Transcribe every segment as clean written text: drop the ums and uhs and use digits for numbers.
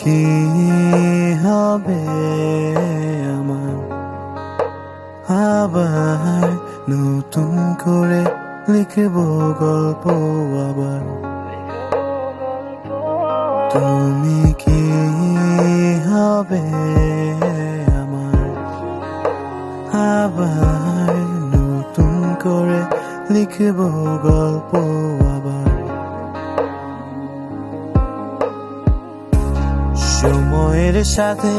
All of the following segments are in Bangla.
কি হবে আমার, আবার নতুন করে লিখব গল্প আবার। তুমি কি হবে আমার, আবার নতুন করে লিখব গল্প আবার। সময়ের সাথে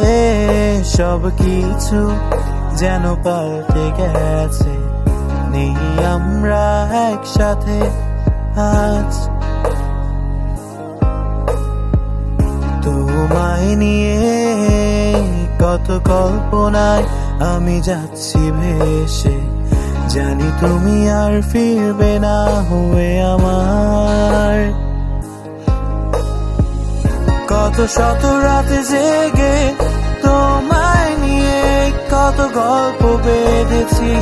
সবকিছু যেন পাল্টে গেছে, নেই আমরা একসাথে আজ। তোমায় নিয়ে কত কল্পনায় আমি যাচ্ছি ভেসে, জানি তুমি আর ফিরবে না হয়ে আমার। কত শত রাতে জেগে তোমায় নিয়ে কত গল্প বেঁধেছি,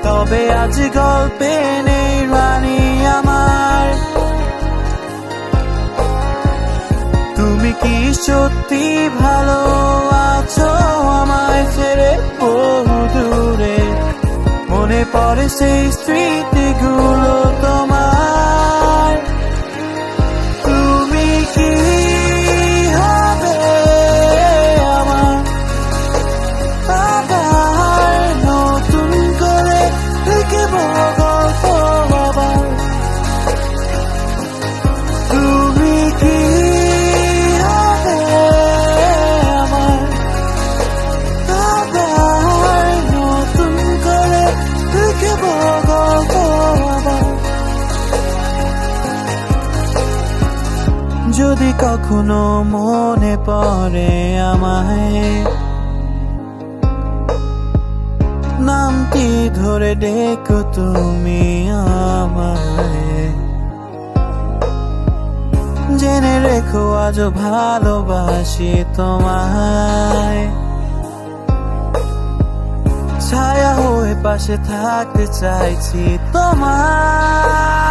তবে আজ গল্পে নেই রানী আমার। তুমি কি সত্যি ভালো আছো আমায় ছেড়ে বহু দূরে? মনে পড়ে সেই স্মৃতিগুলো তোমার। তুমি কি হবে আমার, আবার নতুন করে লিখব গল্প আবার। তুমি কি হবে আমার, আবার নতুন করে লিখব গল্প আবার। যদি কখনো মনে পড়ে আমায়, নামটি ধরে ডেকো তুমি আমায়। জেনে রেখো আজও ভালোবাসি তোমায়, ছায়া হয়ে পাশে থাকতে চাইছি তোমার।